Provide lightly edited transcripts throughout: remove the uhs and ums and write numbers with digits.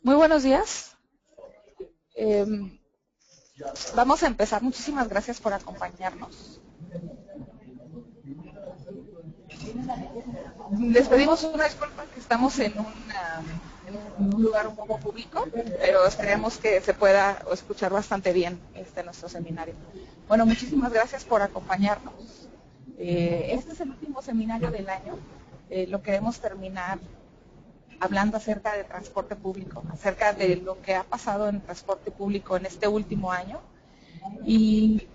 Muy buenos días. Eh, Vamos a empezar. Muchísimas gracias por acompañarnos. Les pedimos una disculpa que estamos en un lugar un poco público, pero esperemos que se pueda escuchar bastante bien nuestro seminario. Bueno, muchísimas gracias por acompañarnos. Este es el último seminario del año. Lo queremos terminar hablando acerca de transporte público, acerca de lo que ha pasado en transporte público en este último año y,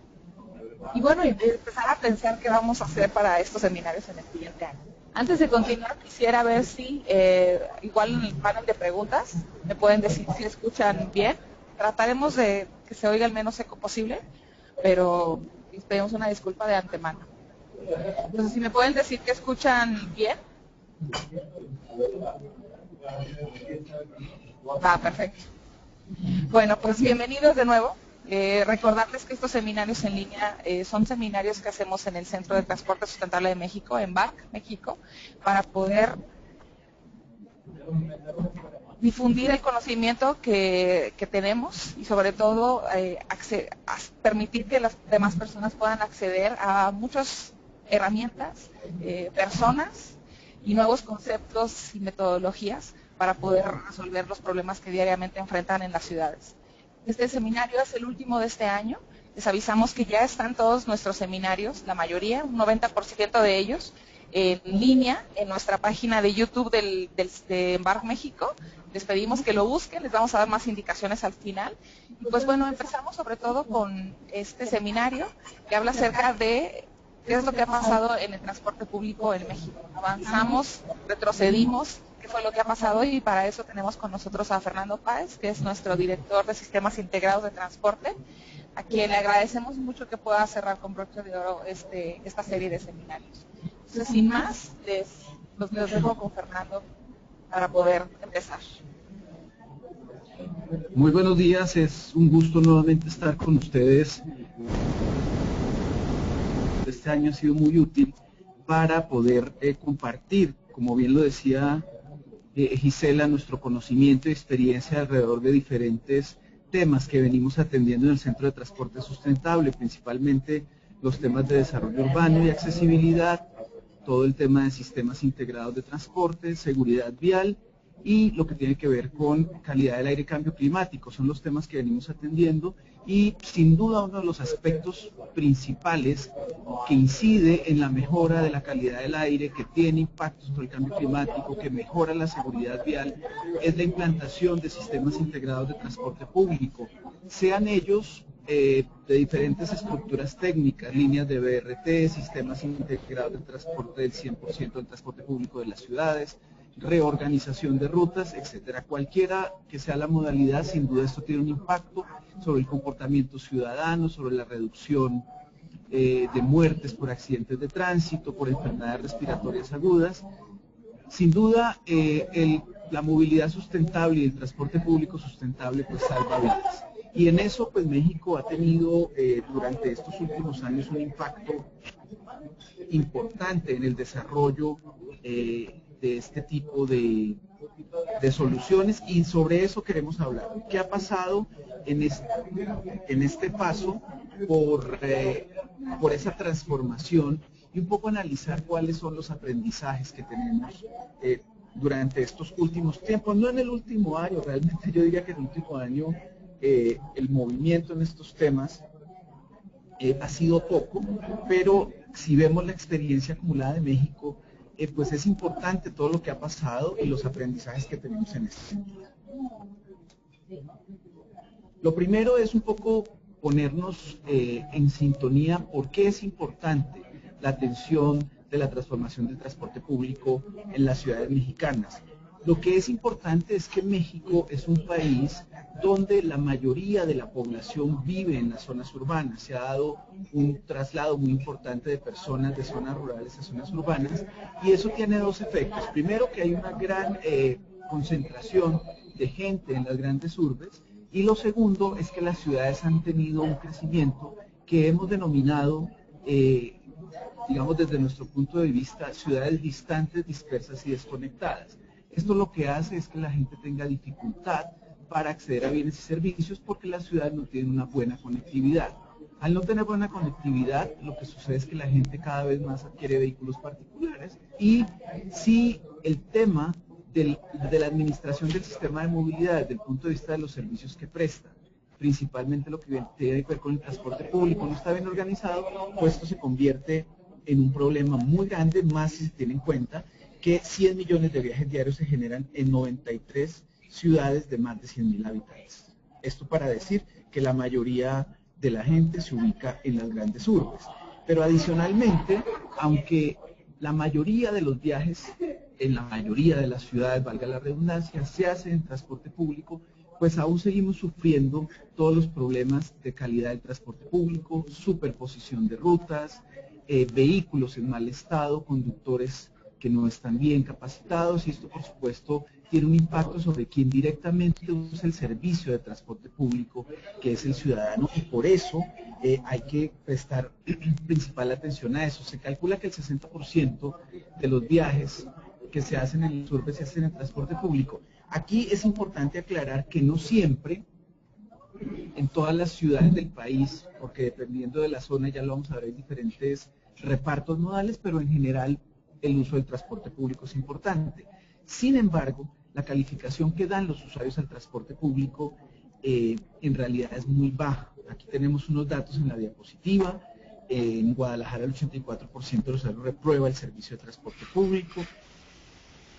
y empezar a pensar qué vamos a hacer para estos seminarios en el siguiente año. Antes de continuar, quisiera ver si, igual en el panel de preguntas, me pueden decir si escuchan bien. Trataremos de que se oiga el menos eco posible, pero les pedimos una disculpa de antemano. Entonces, si me pueden decir que escuchan bien. Perfecto. Bueno, pues bienvenidos de nuevo. Recordarles que estos seminarios en línea son seminarios que hacemos en el Centro de Transporte Sustentable de México, en BARC, México, para poder difundir el conocimiento que tenemos y sobre todo permitir que las demás personas puedan acceder a muchas herramientas, personas y nuevos conceptos y metodologías para poder resolver los problemas que diariamente enfrentan en las ciudades. Este seminario es el último de este año. Les avisamos que ya están todos nuestros seminarios, la mayoría, un 90% de ellos, en línea en nuestra página de YouTube de Embark México. Les pedimos que lo busquen, les vamos a dar más indicaciones al final. Y pues bueno, empezamos sobre todo con este seminario que habla acerca de qué es lo que ha pasado en el transporte público en México. Avanzamos, retrocedimos, qué fue lo que ha pasado, y para eso tenemos con nosotros a Fernando Páez, que es nuestro director de Sistemas Integrados de Transporte, a quien le agradecemos mucho que pueda cerrar con broche de oro esta serie de seminarios. Entonces, sin más, los dejo con Fernando para poder empezar. Muy buenos días, es un gusto nuevamente estar con ustedes. Este año ha sido muy útil para poder compartir, como bien lo decía Gisela, nuestro conocimiento y experiencia alrededor de diferentes temas que venimos atendiendo en el Centro de Transporte Sustentable, principalmente los temas de desarrollo urbano y accesibilidad, todo el tema de sistemas integrados de transporte, seguridad vial y lo que tiene que ver con calidad del aire y cambio climático. Son los temas que venimos atendiendo y sin duda uno de los aspectos principales que incide en la mejora de la calidad del aire, que tiene impactos sobre el cambio climático, que mejora la seguridad vial, es la implantación de sistemas integrados de transporte público, sean ellos de diferentes estructuras técnicas, líneas de BRT, sistemas integrados de transporte del 100% del transporte público de las ciudades, reorganización de rutas, etcétera. Cualquiera que sea la modalidad, sin duda esto tiene un impacto sobre el comportamiento ciudadano, sobre la reducción de muertes por accidentes de tránsito, por enfermedades respiratorias agudas. Sin duda, la movilidad sustentable y el transporte público sustentable pues salva vidas. Y en eso pues México ha tenido durante estos últimos años un impacto importante en el desarrollo de este tipo de soluciones, y sobre eso queremos hablar. ¿Qué ha pasado en este paso por esa transformación? Y un poco analizar cuáles son los aprendizajes que tenemos durante estos últimos tiempos, no en el último año, realmente yo diría que en el último año el movimiento en estos temas ha sido poco, pero si vemos la experiencia acumulada de México, pues es importante todo lo que ha pasado y los aprendizajes que tenemos en este sentido. Lo primero es un poco ponernos en sintonía por qué es importante la atención de la transformación del transporte público en las ciudades mexicanas. Lo que es importante es que México es un país donde la mayoría de la población vive en las zonas urbanas. Se ha dado un traslado muy importante de personas de zonas rurales a zonas urbanas, y eso tiene dos efectos. Primero, que hay una gran concentración de gente en las grandes urbes, y lo segundo es que las ciudades han tenido un crecimiento que hemos denominado, digamos desde nuestro punto de vista, ciudades distantes, dispersas y desconectadas. Esto lo que hace es que la gente tenga dificultad para acceder a bienes y servicios porque la ciudad no tiene una buena conectividad. Al no tener buena conectividad, lo que sucede es que la gente cada vez más adquiere vehículos particulares y si el tema de la administración del sistema de movilidad desde el punto de vista de los servicios que presta, principalmente lo que tiene que ver con el transporte público, no está bien organizado, pues esto se convierte en un problema muy grande, más si se tiene en cuenta que 100 millones de viajes diarios se generan en 93 ciudades de más de 100.000 habitantes. Esto para decir que la mayoría de la gente se ubica en las grandes urbes. Pero adicionalmente, aunque la mayoría de los viajes en la mayoría de las ciudades, valga la redundancia, se hace en transporte público, pues aún seguimos sufriendo todos los problemas de calidad del transporte público, superposición de rutas, vehículos en mal estado, conductores que no están bien capacitados, y esto por supuesto tiene un impacto sobre quien directamente usa el servicio de transporte público, que es el ciudadano, y por eso hay que prestar principal atención a eso. Se calcula que el 60% de los viajes que se hacen en las urbes se hacen en transporte público. Aquí es importante aclarar que no siempre, en todas las ciudades del país, porque dependiendo de la zona, ya lo vamos a ver, hay diferentes repartos modales, pero en general el uso del transporte público es importante. Sin embargo, la calificación que dan los usuarios al transporte público en realidad es muy baja. Aquí tenemos unos datos en la diapositiva. En Guadalajara el 84% de los usuarios reprueba el servicio de transporte público.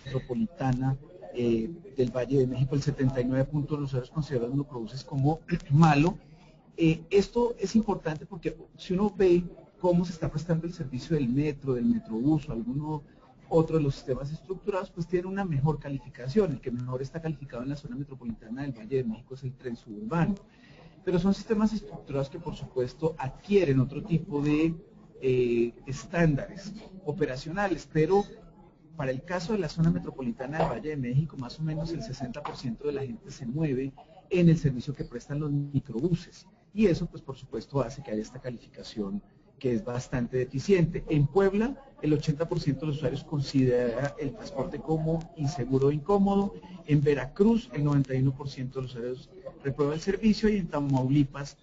Metropolitana del Valle de México, el 79% de los usuarios consideran los microbuses como malo. Esto es importante porque si uno ve cómo se está prestando el servicio del metro, del metrobús o alguno otro de los sistemas estructurados, pues tiene una mejor calificación. El que mejor está calificado en la zona metropolitana del Valle de México es el tren suburbano. Pero son sistemas estructurados que por supuesto adquieren otro tipo de estándares operacionales, pero para el caso de la zona metropolitana del Valle de México, más o menos el 60% de la gente se mueve en el servicio que prestan los microbuses. Y eso, pues por supuesto, hace que haya esta calificación que es bastante deficiente. En Puebla, el 80% de los usuarios considera el transporte como inseguro o incómodo. En Veracruz, el 91% de los usuarios reprueba el servicio, y en Tamaulipas,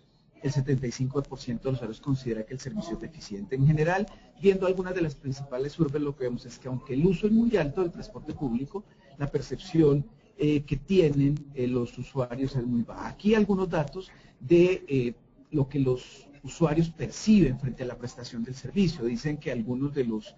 el 75% de los usuarios considera que el servicio es deficiente. En general, viendo algunas de las principales urbes, lo que vemos es que aunque el uso es muy alto del transporte público, la percepción que tienen los usuarios es muy baja. Aquí algunos datos de lo que los usuarios perciben frente a la prestación del servicio. Dicen que algunos de los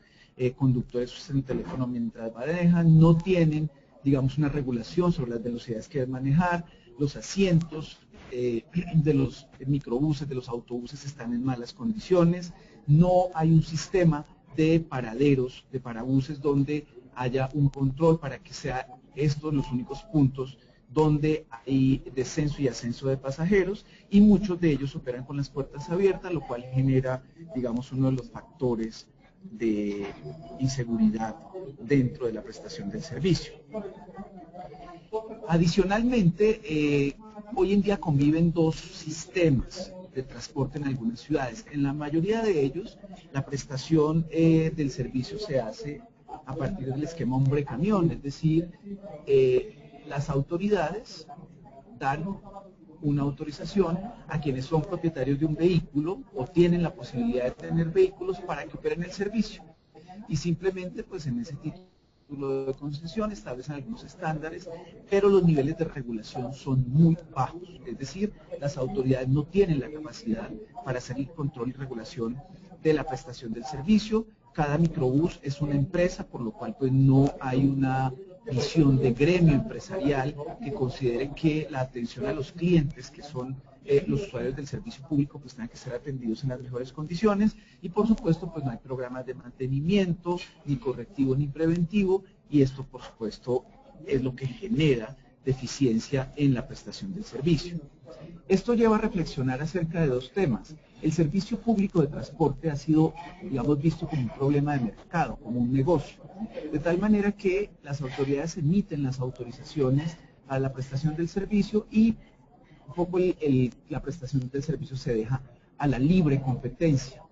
conductores usan el teléfono mientras manejan, no tienen, digamos, una regulación sobre las velocidades que deben manejar, los asientos de los microbuses, de los autobuses están en malas condiciones, no hay un sistema de paraderos, de parabuses donde haya un control para que sean estos los únicos puntos donde hay descenso y ascenso de pasajeros, y muchos de ellos operan con las puertas abiertas, lo cual genera, digamos, uno de los factores de inseguridad dentro de la prestación del servicio. Adicionalmente, hoy en día conviven dos sistemas de transporte en algunas ciudades. En la mayoría de ellos, la prestación del servicio se hace a partir del esquema hombre-camión, es decir, las autoridades dan una autorización a quienes son propietarios de un vehículo o tienen la posibilidad de tener vehículos para que operen el servicio. Y simplemente, pues en ese título de concesión establecen algunos estándares, pero los niveles de regulación son muy bajos. Es decir, las autoridades no tienen la capacidad para hacer el control y regulación de la prestación del servicio. Cada microbús es una empresa, por lo cual pues no hay una visión de gremio empresarial que considere que la atención a los clientes, que son los usuarios del servicio público, pues tengan que ser atendidos en las mejores condiciones, y por supuesto pues no hay programas de mantenimiento, ni correctivo ni preventivo, y esto por supuesto es lo que genera deficiencia en la prestación del servicio. Esto lleva a reflexionar acerca de dos temas. El servicio público de transporte ha sido, digamos, visto como un problema de mercado, como un negocio, de tal manera que las autoridades emiten las autorizaciones a la prestación del servicio y un poco la prestación del servicio se deja a la libre competencia,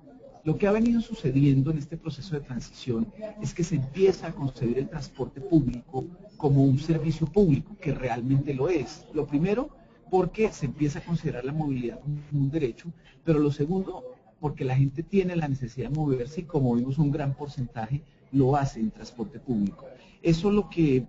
Lo que ha venido sucediendo en este proceso de transición es que se empieza a concebir el transporte público como un servicio público, que realmente lo es. Lo primero, porque se empieza a considerar la movilidad como un derecho, pero lo segundo, porque la gente tiene la necesidad de moverse y como vimos un gran porcentaje lo hace en transporte público. Eso lo que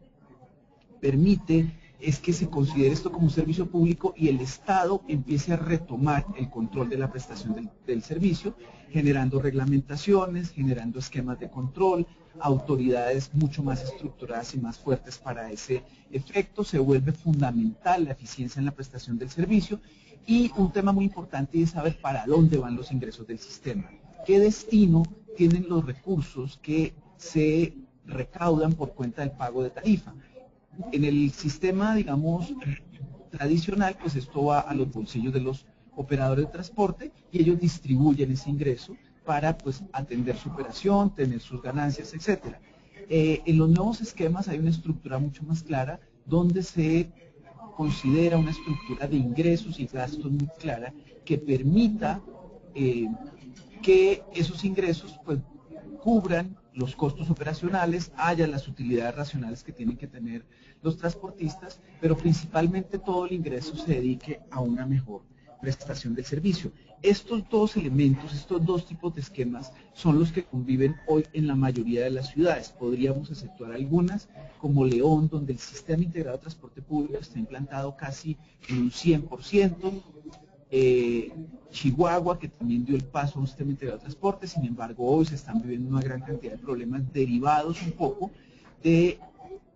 permite es que se considere esto como un servicio público y el Estado empiece a retomar el control de la prestación del servicio, generando reglamentaciones, generando esquemas de control, autoridades mucho más estructuradas y más fuertes para ese efecto. Se vuelve fundamental la eficiencia en la prestación del servicio y un tema muy importante es saber para dónde van los ingresos del sistema, qué destino tienen los recursos que se recaudan por cuenta del pago de tarifa. En el sistema, digamos, tradicional, pues esto va a los bolsillos de los operadores de transporte y ellos distribuyen ese ingreso para pues atender su operación, tener sus ganancias, etcétera. En los nuevos esquemas hay una estructura mucho más clara donde se considera una estructura de ingresos y gastos muy clara que permita que esos ingresos pues cubran los costos operacionales, haya las utilidades racionales que tienen que tener los transportistas, pero principalmente todo el ingreso se dedique a una mejor prestación del servicio. Estos dos elementos, estos dos tipos de esquemas son los que conviven hoy en la mayoría de las ciudades. Podríamos exceptuar algunas, como León, donde el sistema integrado de transporte público está implantado casi en un 100%, Chihuahua, que también dio el paso a un sistema integrado de transporte, sin embargo hoy se están viviendo una gran cantidad de problemas derivados un poco de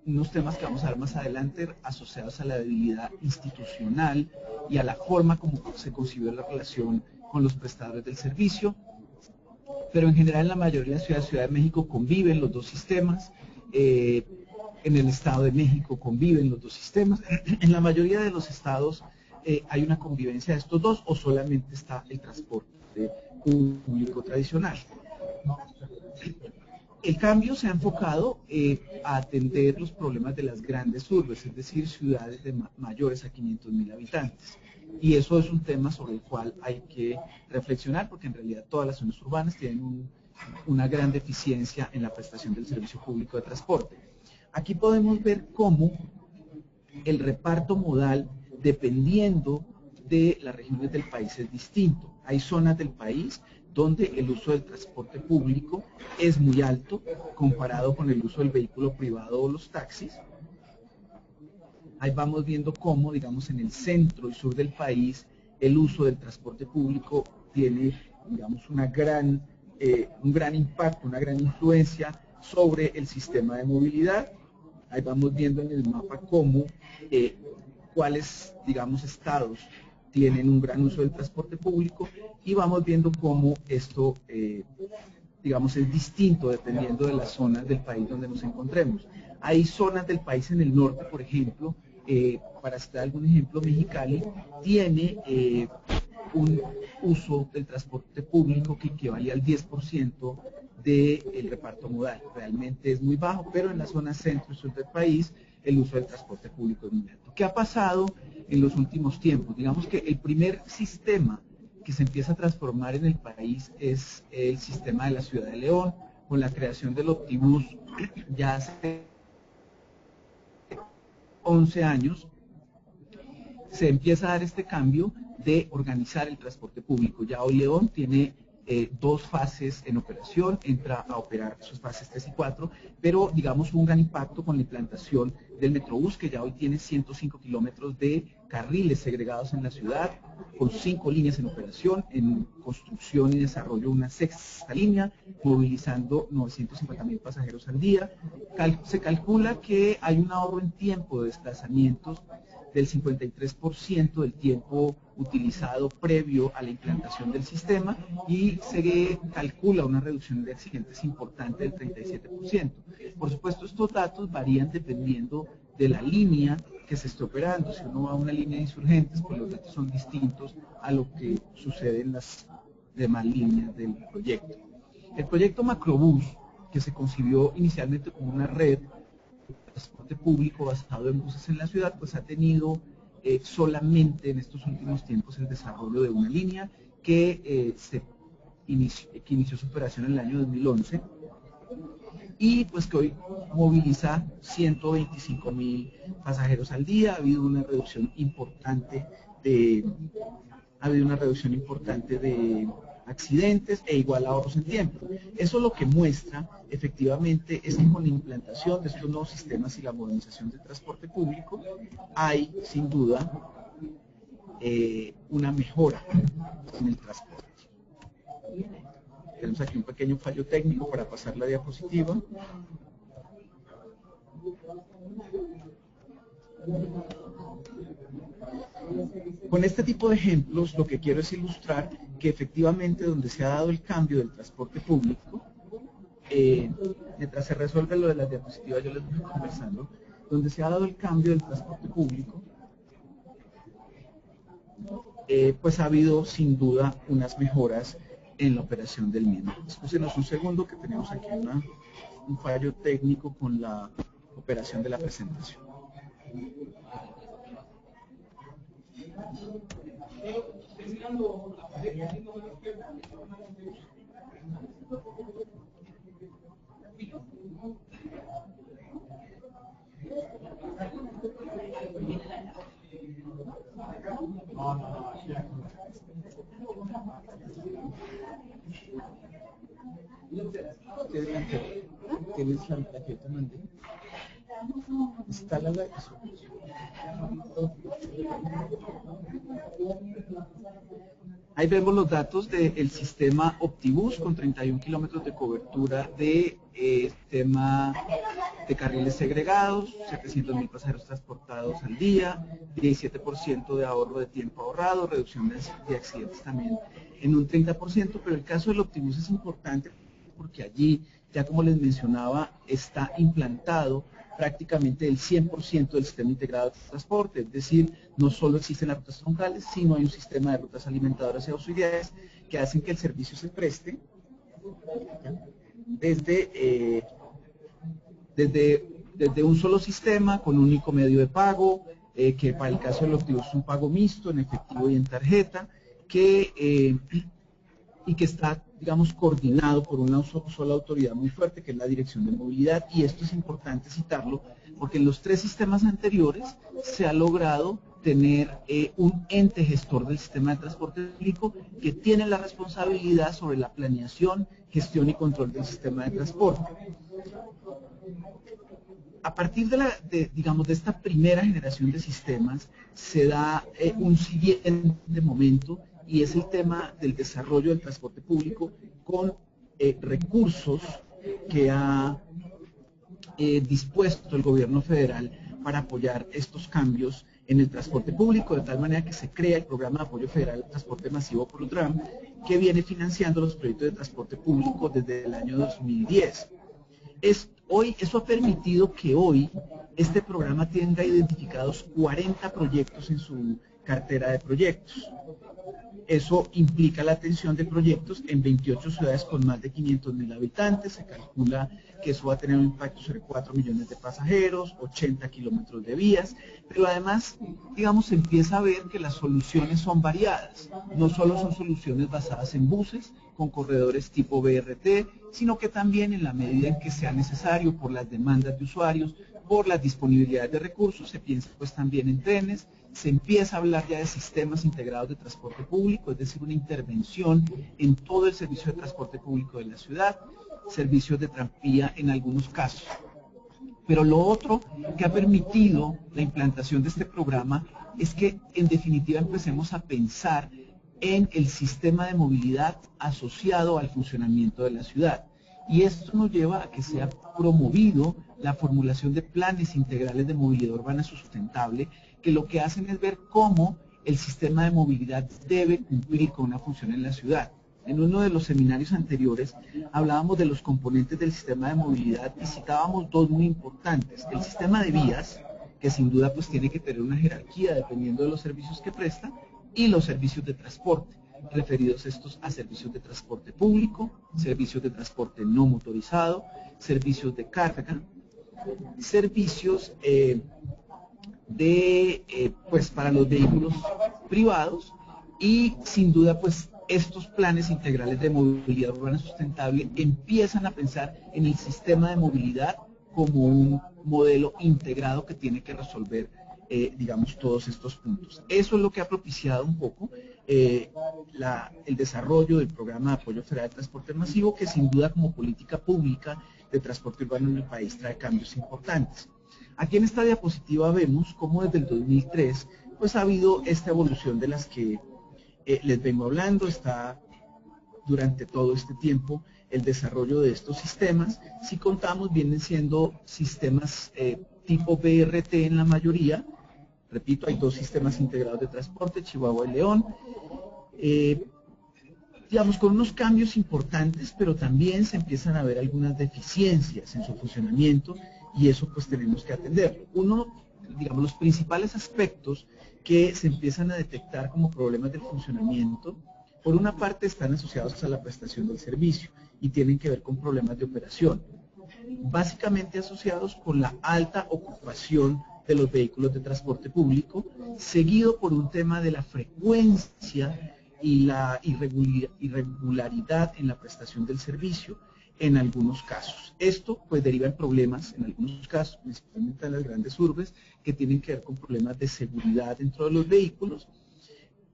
unos temas que vamos a ver más adelante asociados a la debilidad institucional y a la forma como se concibió la relación con los prestadores del servicio, pero en general en la mayoría de las ciudades, Ciudad de México conviven los dos sistemas, en el Estado de México conviven los dos sistemas, en la mayoría de los estados hay una convivencia de estos dos o solamente está el transporte público tradicional. El cambio se ha enfocado a atender los problemas de las grandes urbes, es decir, ciudades de mayores a 500.000 habitantes. Y eso es un tema sobre el cual hay que reflexionar, porque en realidad todas las zonas urbanas tienen una gran deficiencia en la prestación del servicio público de transporte. Aquí podemos ver cómo el reparto modal, dependiendo de las regiones del país, es distinto. Hay zonas del país donde el uso del transporte público es muy alto comparado con el uso del vehículo privado o los taxis. Ahí vamos viendo cómo, digamos, en el centro y sur del país, el uso del transporte público tiene, digamos, un gran impacto, una gran influencia sobre el sistema de movilidad. Ahí vamos viendo en el mapa cómo, cuáles, digamos, estados tienen un gran uso del transporte público y vamos viendo cómo esto, digamos, es distinto dependiendo de las zonas del país donde nos encontremos. Hay zonas del país en el norte, por ejemplo, para citar algún ejemplo, Mexicali tiene un uso del transporte público que equivale al 10% del reparto modal. Realmente es muy bajo, pero en la zona centro y sur del país el uso del transporte público es muy alto. ¿Qué ha pasado en los últimos tiempos? Digamos que el primer sistema que se empieza a transformar en el país es el sistema de la ciudad de León, con la creación del Optibús ya hace 11 años, se empieza a dar este cambio de organizar el transporte público. Ya hoy León tiene dos fases en operación, entra a operar sus fases 3 y 4, pero digamos hubo un gran impacto con la implantación del Metrobús, que ya hoy tiene 105 kilómetros de carriles segregados en la ciudad, con 5 líneas en operación, en construcción y desarrollo una sexta línea, movilizando 950.000 pasajeros al día. Se calcula que hay un ahorro en tiempo de desplazamientos del 53% del tiempo utilizado previo a la implantación del sistema y se calcula una reducción de accidentes importante del 37%. Por supuesto, estos datos varían dependiendo de la línea que se esté operando. Si uno va a una línea de Insurgentes, pues los datos son distintos a lo que sucede en las demás líneas del proyecto. El proyecto Macrobús, que se concibió inicialmente como una red de transporte público basado en buses en la ciudad, pues ha tenido solamente en estos últimos tiempos el desarrollo de una línea que se que inició su operación en el año 2011 y pues que hoy moviliza 125.000 pasajeros al día. Ha habido una reducción importante de accidentes e igual ahorros en tiempo. Eso lo que muestra efectivamente es que con la implantación de estos nuevos sistemas y la modernización del transporte público hay sin duda una mejora en el transporte. Tenemos aquí un pequeño fallo técnico para pasar la diapositiva. Con este tipo de ejemplos lo que quiero es ilustrar que efectivamente donde se ha dado el cambio del transporte público, mientras se resuelve lo de las diapositivas yo les voy conversando, donde se ha dado el cambio del transporte público, pues ha habido sin duda unas mejoras en la operación del mismo. Escúchenos un segundo que tenemos aquí un fallo técnico con la operación de la presentación. ¿Tienes la que te mandé? Está la Ahí vemos los datos del sistema Optibus con 31 kilómetros de cobertura de sistema de carriles segregados, 700.000 pasajeros transportados al día, 17% de ahorro de tiempo ahorrado, reducción de accidentes también en un 30%, pero el caso del Optibus es importante porque allí, ya como les mencionaba, está implantado prácticamente el 100% del sistema integrado de transporte, es decir, no solo existen las rutas troncales, sino hay un sistema de rutas alimentadoras y auxiliares que hacen que el servicio se preste desde un solo sistema, con un único medio de pago, que para el caso del Optibus es un pago mixto, en efectivo y en tarjeta, y que está, digamos, coordinado por una sola autoridad muy fuerte, que es la Dirección de Movilidad, y esto es importante citarlo, porque en los tres sistemas anteriores se ha logrado tener un ente gestor del sistema de transporte público que tiene la responsabilidad sobre la planeación, gestión y control del sistema de transporte. A partir de esta primera generación de sistemas, se da un siguiente momento, y es el tema del desarrollo del transporte público con recursos que ha dispuesto el gobierno federal para apoyar estos cambios en el transporte público, de tal manera que se crea el Programa de Apoyo Federal al Transporte Masivo PROTRAM, que viene financiando los proyectos de transporte público desde el año 2010. Eso ha permitido que hoy este programa tenga identificados 40 proyectos en su cartera de proyectos. Eso implica la atención de proyectos en 28 ciudades con más de 500.000 habitantes. Se calcula que eso va a tener un impacto sobre 4 millones de pasajeros, 80 kilómetros de vías, pero además, digamos, se empieza a ver que las soluciones son variadas. No solo son soluciones basadas en buses, con corredores tipo BRT, sino que también en la medida en que sea necesario por las demandas de usuarios, por las disponibilidades de recursos, se piensa pues también en trenes. Se empieza a hablar ya de sistemas integrados de transporte público, es decir, una intervención en todo el servicio de transporte público de la ciudad, servicios de tranvía en algunos casos. Pero lo otro que ha permitido la implantación de este programa es que en definitiva empecemos a pensar en el sistema de movilidad asociado al funcionamiento de la ciudad. Y esto nos lleva a que se ha promovido la formulación de planes integrales de movilidad urbana sustentable, que lo que hacen es ver cómo el sistema de movilidad debe cumplir con una función en la ciudad. En uno de los seminarios anteriores hablábamos de los componentes del sistema de movilidad y citábamos dos muy importantes. El sistema de vías, que sin duda pues tiene que tener una jerarquía dependiendo de los servicios que presta, y los servicios de transporte, referidos estos a servicios de transporte público, servicios de transporte no motorizado, servicios de carga, servicios pues para los vehículos privados, y sin duda pues estos planes integrales de movilidad urbana sustentable empiezan a pensar en el sistema de movilidad como un modelo integrado que tiene que resolver, digamos, todos estos puntos. Eso es lo que ha propiciado un poco el desarrollo del programa de apoyo federal de transporte masivo, que sin duda como política pública de transporte urbano en el país trae cambios importantes. Aquí en esta diapositiva vemos cómo desde el 2003 pues ha habido esta evolución de las que les vengo hablando. Está durante todo este tiempo el desarrollo de estos sistemas. Si contamos, vienen siendo sistemas tipo BRT en la mayoría. Repito, hay dos sistemas integrados de transporte, Chihuahua y León. Digamos, con unos cambios importantes, pero también se empiezan a ver algunas deficiencias en su funcionamiento, y eso pues tenemos que atenderlo. Uno, digamos, los principales aspectos que se empiezan a detectar como problemas del funcionamiento, por una parte están asociados a la prestación del servicio y tienen que ver con problemas de operación, básicamente asociados con la alta ocupación de los vehículos de transporte público, seguido por un tema de la frecuencia y la irregularidad en la prestación del servicio en algunos casos. Esto pues deriva en problemas, en algunos casos, principalmente en las grandes urbes, que tienen que ver con problemas de seguridad dentro de los vehículos,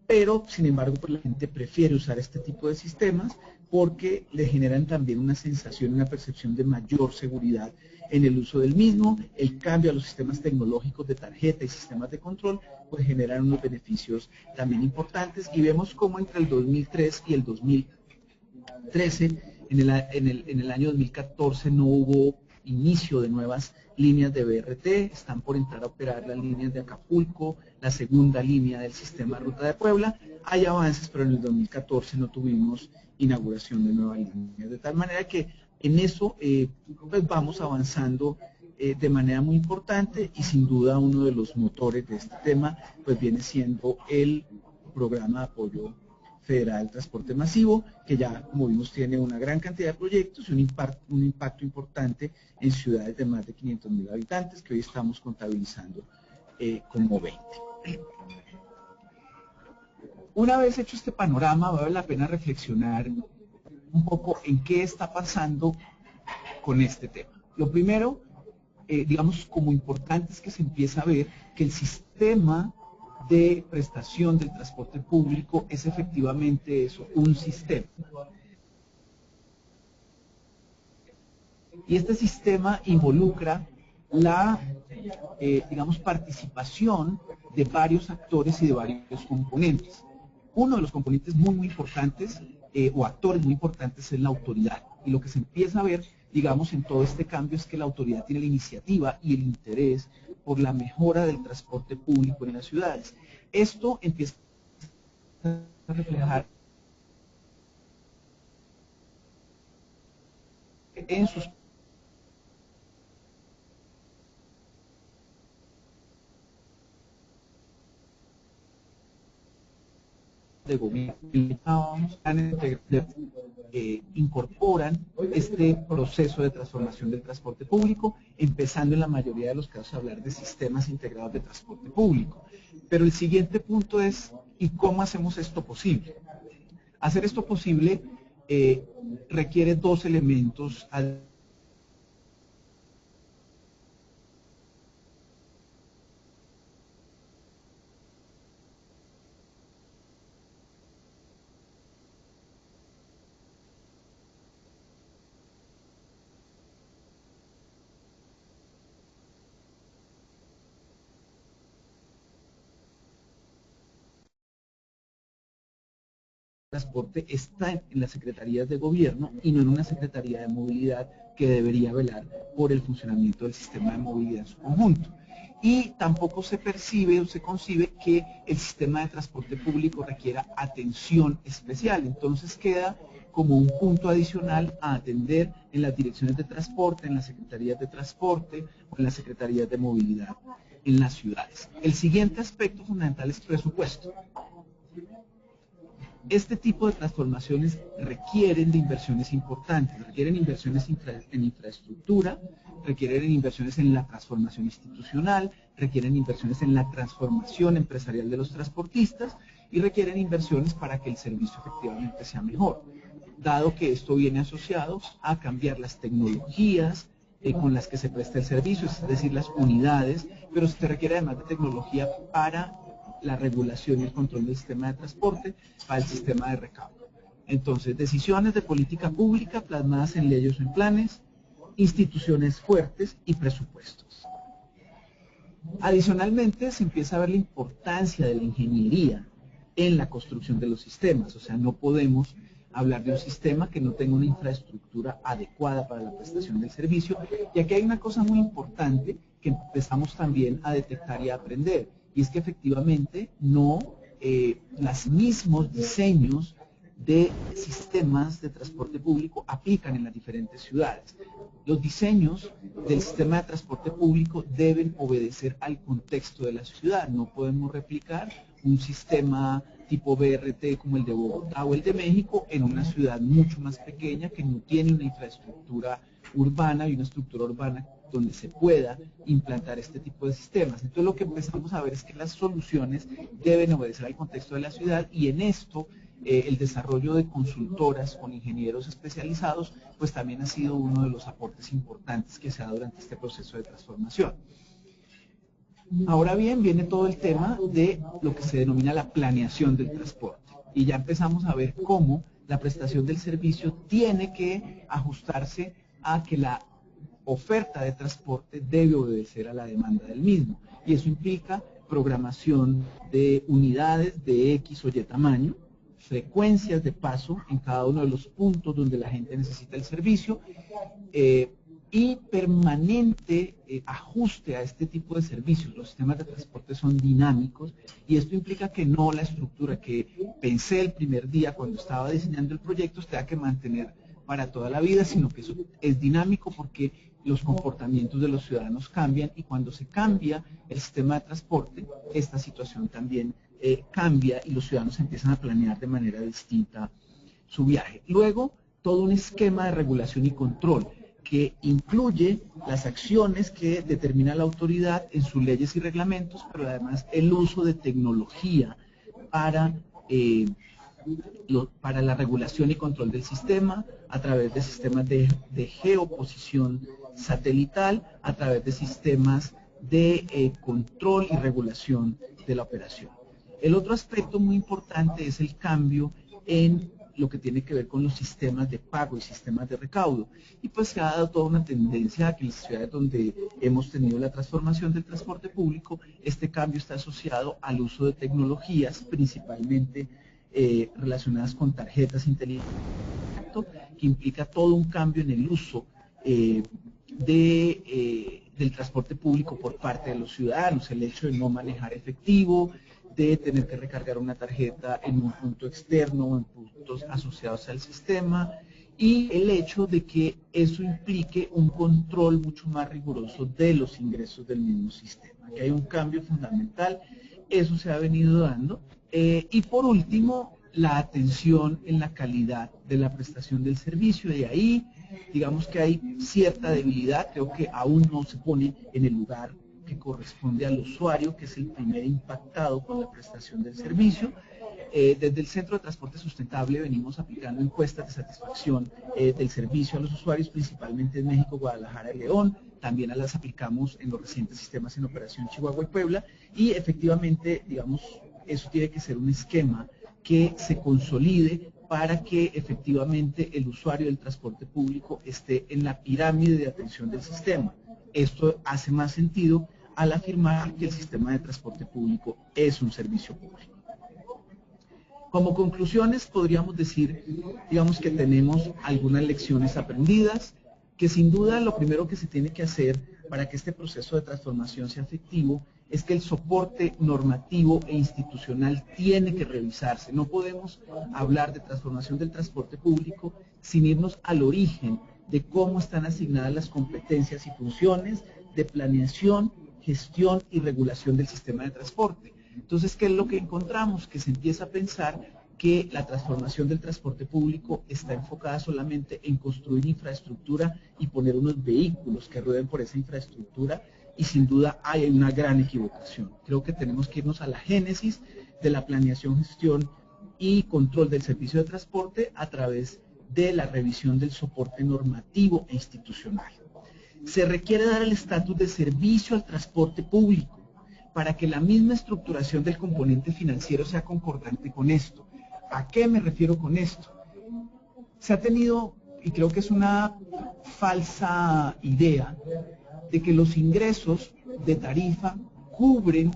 pero sin embargo pues la gente prefiere usar este tipo de sistemas porque le generan también una sensación, una percepción de mayor seguridad en el uso del mismo. El cambio a los sistemas tecnológicos de tarjeta y sistemas de control pues generan unos beneficios también importantes, y vemos cómo entre el 2003 y el 2013, en el año 2014 no hubo inicio de nuevas líneas de BRT, están por entrar a operar las líneas de Acapulco, la segunda línea del sistema Ruta de Puebla. Hay avances, pero en el 2014 no tuvimos inauguración de nuevas líneas, de tal manera que en eso pues vamos avanzando de manera muy importante, y sin duda uno de los motores de este tema pues viene siendo el programa de apoyo federal de transporte masivo, que ya, como vimos, tiene una gran cantidad de proyectos y un impacto importante en ciudades de más de 500.000 habitantes, que hoy estamos contabilizando como 20. Una vez hecho este panorama, vale la pena reflexionar un poco en qué está pasando con este tema. Lo primero, digamos, como importante, es que se empieza a ver que el sistema de prestación del transporte público es efectivamente eso, un sistema. Y este sistema involucra la, digamos, participación de varios actores y de varios componentes. Uno de los componentes muy importantes, o actores muy importantes, es la autoridad. Y lo que se empieza a ver, digamos, en todo este cambio es que la autoridad tiene la iniciativa y el interés por la mejora del transporte público en las ciudades. Esto empieza a reflejar en sus de gobierno, incorporan este proceso de transformación del transporte público, empezando en la mayoría de los casos a hablar de sistemas integrados de transporte público. Pero el siguiente punto es, ¿y cómo hacemos esto posible? Hacer esto posible requiere dos elementos transporte está en las secretarías de gobierno y no en una secretaría de movilidad que debería velar por el funcionamiento del sistema de movilidad en su conjunto. Y tampoco se percibe o se concibe que el sistema de transporte público requiera atención especial. Entonces queda como un punto adicional a atender en las direcciones de transporte, en las secretarías de transporte o en las secretarías de movilidad en las ciudades. El siguiente aspecto fundamental es presupuesto. Este tipo de transformaciones requieren de inversiones importantes, requieren inversiones en infraestructura, requieren inversiones en la transformación institucional, requieren inversiones en la transformación empresarial de los transportistas y requieren inversiones para que el servicio efectivamente sea mejor, dado que esto viene asociado a cambiar las tecnologías con las que se presta el servicio, es decir, las unidades, pero se requiere además de tecnología para la regulación y el control del sistema de transporte, para el sistema de recaudo. Entonces, decisiones de política pública plasmadas en leyes o en planes, instituciones fuertes y presupuestos. Adicionalmente, se empieza a ver la importancia de la ingeniería en la construcción de los sistemas, o sea, no podemos hablar de un sistema que no tenga una infraestructura adecuada para la prestación del servicio. Y aquí hay una cosa muy importante que empezamos también a detectar y a aprender, y es que efectivamente no los mismos diseños de sistemas de transporte público aplican en las diferentes ciudades. Los diseños del sistema de transporte público deben obedecer al contexto de la ciudad. No podemos replicar un sistema tipo BRT como el de Bogotá o el de México en una ciudad mucho más pequeña que no tiene una infraestructura urbana y una estructura urbana donde se pueda implantar este tipo de sistemas. Entonces lo que empezamos a ver es que las soluciones deben obedecer al contexto de la ciudad, y en esto el desarrollo de consultoras con ingenieros especializados pues también ha sido uno de los aportes importantes que se ha dado durante este proceso de transformación. Ahora bien, viene todo el tema de lo que se denomina la planeación del transporte, y ya empezamos a ver cómo la prestación del servicio tiene que ajustarse a que la oferta de transporte debe obedecer a la demanda del mismo, y eso implica programación de unidades de X o Y tamaño, frecuencias de paso en cada uno de los puntos donde la gente necesita el servicio, y permanente ajuste a este tipo de servicios. Los sistemas de transporte son dinámicos, y esto implica que no la estructura que pensé el primer día cuando estaba diseñando el proyecto se tenga que mantener para toda la vida, sino que eso es dinámico porque los comportamientos de los ciudadanos cambian, y cuando se cambia el sistema de transporte, esta situación también cambia y los ciudadanos empiezan a planear de manera distinta su viaje. Luego, todo un esquema de regulación y control que incluye las acciones que determina la autoridad en sus leyes y reglamentos, pero además el uso de tecnología para la regulación y control del sistema, a través de sistemas de geoposición satelital, a través de sistemas de control y regulación de la operación. El otro aspecto muy importante es el cambio en lo que tiene que ver con los sistemas de pago y sistemas de recaudo. Y pues se ha dado toda una tendencia a que en las ciudades donde hemos tenido la transformación del transporte público, este cambio está asociado al uso de tecnologías, principalmente relacionadas con tarjetas inteligentes, que implica todo un cambio en el uso del transporte público por parte de los ciudadanos, el hecho de no manejar efectivo, de tener que recargar una tarjeta en un punto externo o en puntos asociados al sistema, y el hecho de que eso implique un control mucho más riguroso de los ingresos del mismo sistema. Aquí hay un cambio fundamental, eso se ha venido dando. Y por último, la atención en la calidad de la prestación del servicio. De ahí, digamos que hay cierta debilidad, creo que aún no se pone en el lugar que corresponde al usuario, que es el primer impactado por la prestación del servicio. Desde el Centro de Transporte Sustentable venimos aplicando encuestas de satisfacción del servicio a los usuarios, principalmente en México, Guadalajara y León. También las aplicamos en los recientes sistemas en operación Chihuahua y Puebla, y efectivamente, digamos, eso tiene que ser un esquema que se consolide para que efectivamente el usuario del transporte público esté en la pirámide de atención del sistema. Esto hace más sentido al afirmar que el sistema de transporte público es un servicio público. Como conclusiones podríamos decir, digamos, que tenemos algunas lecciones aprendidas, que sin duda lo primero que se tiene que hacer para que este proceso de transformación sea efectivo es que el soporte normativo e institucional tiene que revisarse. No podemos hablar de transformación del transporte público sin irnos al origen de cómo están asignadas las competencias y funciones de planeación, gestión y regulación del sistema de transporte. Entonces, ¿qué es lo que encontramos? Que se empieza a pensar que la transformación del transporte público está enfocada solamente en construir infraestructura y poner unos vehículos que rueden por esa infraestructura, y sin duda hay una gran equivocación. Creo que tenemos que irnos a la génesis de la planeación, gestión y control del servicio de transporte a través de la revisión del soporte normativo e institucional. Se requiere dar el estatus de servicio al transporte público para que la misma estructuración del componente financiero sea concordante con esto. ¿A qué me refiero con esto? Se ha tenido, y creo que es una falsa idea, de que los ingresos de tarifa cubren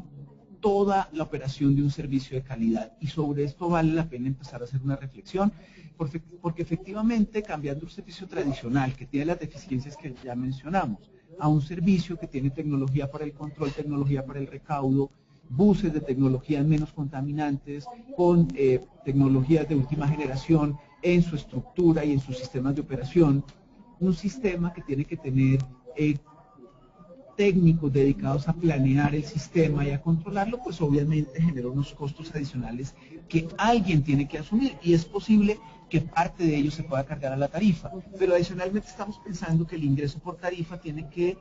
toda la operación de un servicio de calidad, y sobre esto vale la pena empezar a hacer una reflexión, porque efectivamente, cambiando un servicio tradicional que tiene las deficiencias que ya mencionamos a un servicio que tiene tecnología para el control, tecnología para el recaudo, buses de tecnologías menos contaminantes, con tecnologías de última generación en su estructura y en sus sistemas de operación, un sistema que tiene que tener técnicos dedicados a planear el sistema y a controlarlo, pues obviamente genera unos costos adicionales que alguien tiene que asumir, y es posible que parte de ello se pueda cargar a la tarifa, pero adicionalmente estamos pensando que el ingreso por tarifa tiene que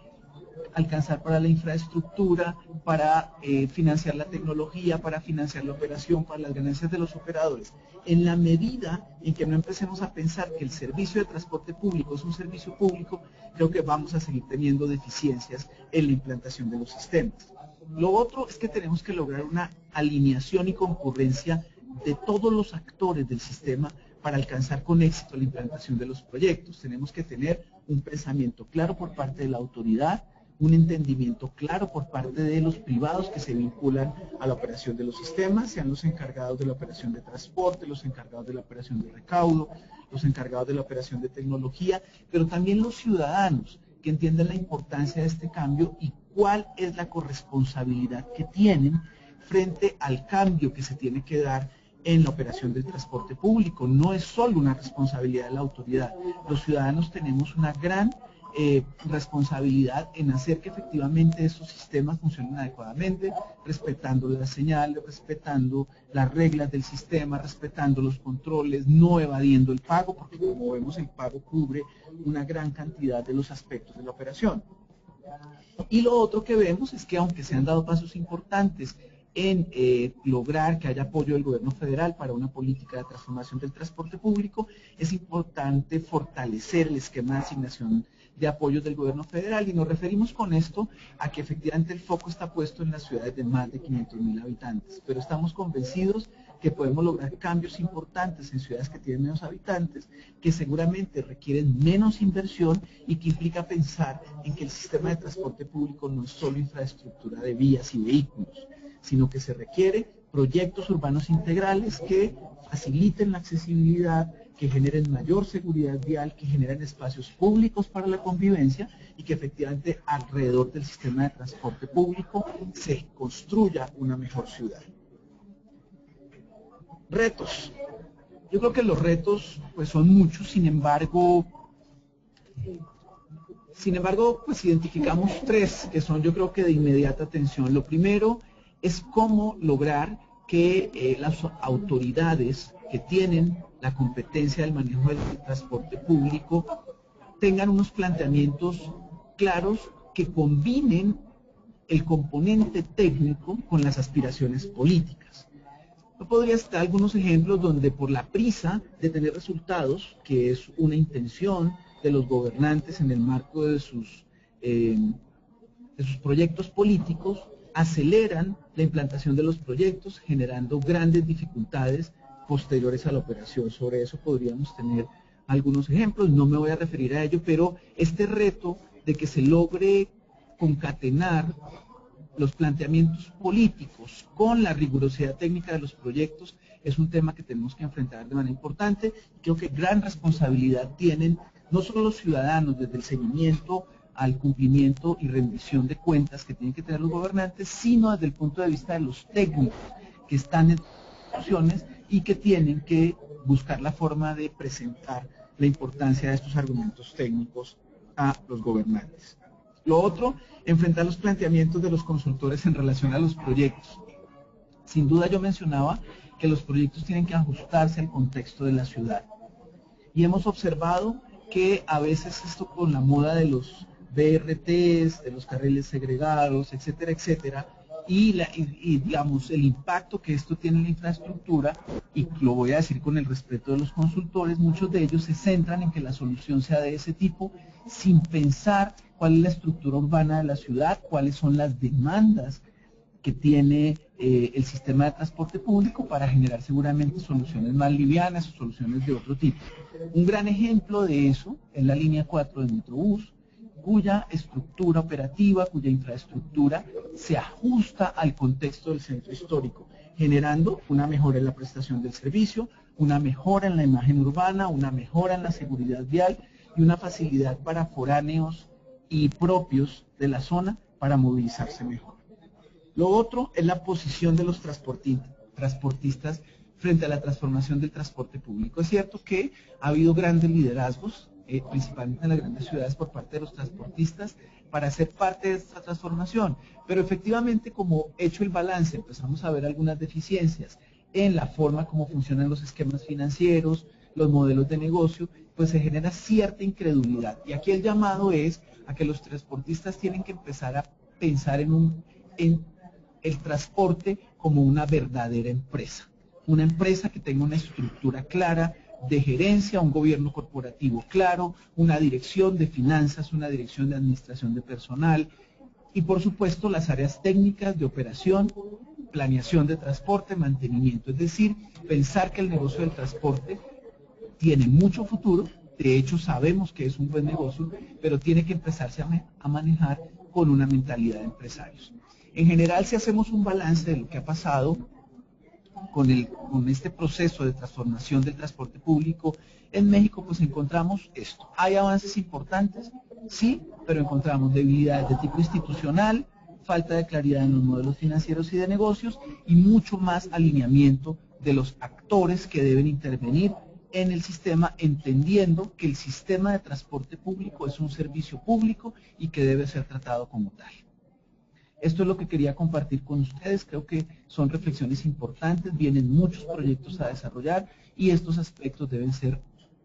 alcanzar para la infraestructura, para financiar la tecnología, para financiar la operación, para las ganancias de los operadores. En la medida en que no empecemos a pensar que el servicio de transporte público es un servicio público, creo que vamos a seguir teniendo deficiencias en la implantación de los sistemas. Lo otro es que tenemos que lograr una alineación y concurrencia de todos los actores del sistema para alcanzar con éxito la implantación de los proyectos. Tenemos que tener un pensamiento claro por parte de la autoridad, un entendimiento claro por parte de los privados que se vinculan a la operación de los sistemas, sean los encargados de la operación de transporte, los encargados de la operación de recaudo, los encargados de la operación de tecnología, pero también los ciudadanos que entiendan la importancia de este cambio y cuál es la corresponsabilidad que tienen frente al cambio que se tiene que dar en la operación del transporte público. No es solo una responsabilidad de la autoridad, los ciudadanos tenemos una gran responsabilidad en hacer que efectivamente estos sistemas funcionen adecuadamente, respetando las señales, respetando las reglas del sistema, respetando los controles, no evadiendo el pago, porque como vemos el pago cubre una gran cantidad de los aspectos de la operación. Y lo otro que vemos es que aunque se han dado pasos importantes en lograr que haya apoyo del gobierno federal para una política de transformación del transporte público, es importante fortalecer el esquema de asignación de apoyos del gobierno federal, y nos referimos con esto a que efectivamente el foco está puesto en las ciudades de más de 500.000 habitantes, pero estamos convencidos que podemos lograr cambios importantes en ciudades que tienen menos habitantes, que seguramente requieren menos inversión y que implica pensar en que el sistema de transporte público no es solo infraestructura de vías y vehículos, sino que se requiere proyectos urbanos integrales que faciliten la accesibilidad, que generen mayor seguridad vial, que generen espacios públicos para la convivencia y que efectivamente alrededor del sistema de transporte público se construya una mejor ciudad. Retos. Yo creo que los retos pues son muchos, sin embargo pues identificamos tres que son, yo creo que de inmediata atención. Lo primero es cómo lograr que las autoridades que tienen la competencia del manejo del transporte público tengan unos planteamientos claros que combinen el componente técnico con las aspiraciones políticas. Yo podría citar algunos ejemplos donde por la prisa de tener resultados, que es una intención de los gobernantes en el marco de sus proyectos políticos, aceleran la implantación de los proyectos, generando grandes dificultades posteriores a la operación. Sobre eso podríamos tener algunos ejemplos, no me voy a referir a ello, pero este reto de que se logre concatenar los planteamientos políticos con la rigurosidad técnica de los proyectos es un tema que tenemos que enfrentar de manera importante. Creo que gran responsabilidad tienen no solo los ciudadanos desde el seguimiento al cumplimiento y rendición de cuentas que tienen que tener los gobernantes, sino desde el punto de vista de los técnicos que están en instituciones y que tienen que buscar la forma de presentar la importancia de estos argumentos técnicos a los gobernantes. Lo otro, enfrentar los planteamientos de los consultores en relación a los proyectos. Sin duda yo mencionaba que los proyectos tienen que ajustarse al contexto de la ciudad. Y hemos observado que a veces esto con la moda de los BRTs, de los carriles segregados, etcétera, etcétera, y digamos el impacto que esto tiene en la infraestructura, y lo voy a decir con el respeto de los consultores, muchos de ellos se centran en que la solución sea de ese tipo, sin pensar cuál es la estructura urbana de la ciudad, cuáles son las demandas que tiene el sistema de transporte público para generar seguramente soluciones más livianas o soluciones de otro tipo. Un gran ejemplo de eso es la línea 4 de Metrobús, cuya estructura operativa, cuya infraestructura se ajusta al contexto del centro histórico, generando una mejora en la prestación del servicio, una mejora en la imagen urbana, una mejora en la seguridad vial y una facilidad para foráneos y propios de la zona para movilizarse mejor. Lo otro es la posición de los transportistas frente a la transformación del transporte público. Es cierto que ha habido grandes liderazgos, principalmente en las grandes ciudades por parte de los transportistas, para ser parte de esta transformación, pero efectivamente, como hecho el balance, empezamos a ver algunas deficiencias en la forma como funcionan los esquemas financieros, los modelos de negocio, pues se genera cierta incredulidad. Y aquí el llamado es a que los transportistas tienen que empezar a pensar en el transporte como una verdadera empresa. Una empresa que tenga una estructura clara de gerencia, un gobierno corporativo claro, una dirección de finanzas, una dirección de administración de personal y por supuesto las áreas técnicas de operación, planeación de transporte, mantenimiento. Es decir, pensar que el negocio del transporte tiene mucho futuro, de hecho sabemos que es un buen negocio, pero tiene que empezarse a manejar con una mentalidad de empresarios. En general, si hacemos un balance de lo que ha pasado con este proceso de transformación del transporte público en México, pues encontramos esto. Hay avances importantes, sí, pero encontramos debilidades de tipo institucional, falta de claridad en los modelos financieros y de negocios y mucho más alineamiento de los actores que deben intervenir en el sistema, entendiendo que el sistema de transporte público es un servicio público y que debe ser tratado como tal. Esto es lo que quería compartir con ustedes. Creo que son reflexiones importantes, vienen muchos proyectos a desarrollar y estos aspectos deben ser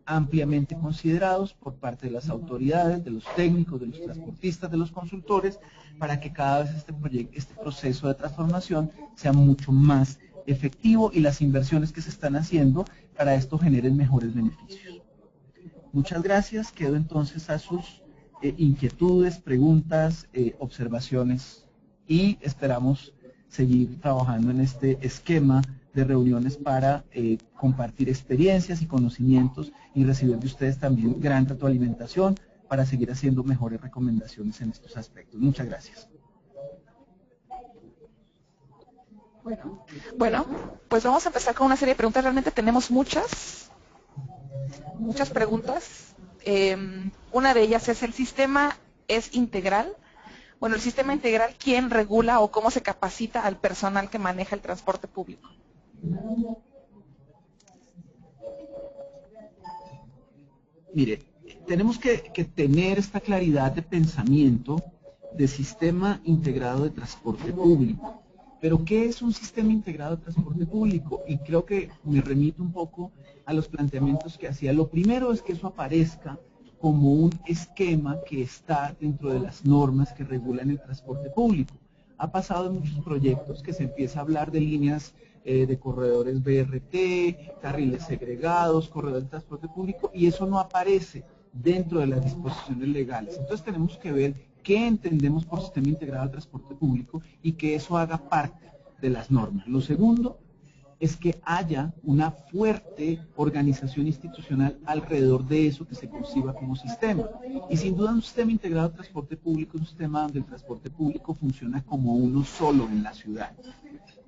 ampliamente considerados por parte de las autoridades, de los técnicos, de los transportistas, de los consultores, para que cada vez este proceso de transformación sea mucho más efectivo y las inversiones que se están haciendo para esto generen mejores beneficios. Muchas gracias. Quedo entonces a sus inquietudes, preguntas, observaciones y esperamos seguir trabajando en este esquema de reuniones para compartir experiencias y conocimientos y recibir de ustedes también gran retroalimentación para seguir haciendo mejores recomendaciones en estos aspectos. Muchas gracias. Bueno, pues vamos a empezar con una serie de preguntas. Realmente tenemos muchas preguntas. Una de ellas es: ¿el sistema es integral? Bueno, el sistema integral, ¿quién regula o cómo se capacita al personal que maneja el transporte público? Mire, tenemos que tener esta claridad de pensamiento de sistema integrado de transporte público. Pero, ¿qué es un sistema integrado de transporte público? Y creo que me remito un poco a los planteamientos que hacía. Lo primero es que eso aparezca como un esquema que está dentro de las normas que regulan el transporte público. Ha pasado en muchos proyectos que se empieza a hablar de líneas de corredores BRT, carriles segregados, corredores de transporte público, y eso no aparece dentro de las disposiciones legales. Entonces tenemos que ver qué entendemos por sistema integrado de transporte público y que eso haga parte de las normas. Lo segundo es que haya una fuerte organización institucional alrededor de eso que se conciba como sistema. Y sin duda un sistema integrado de transporte público es un sistema donde el transporte público funciona como uno solo en la ciudad.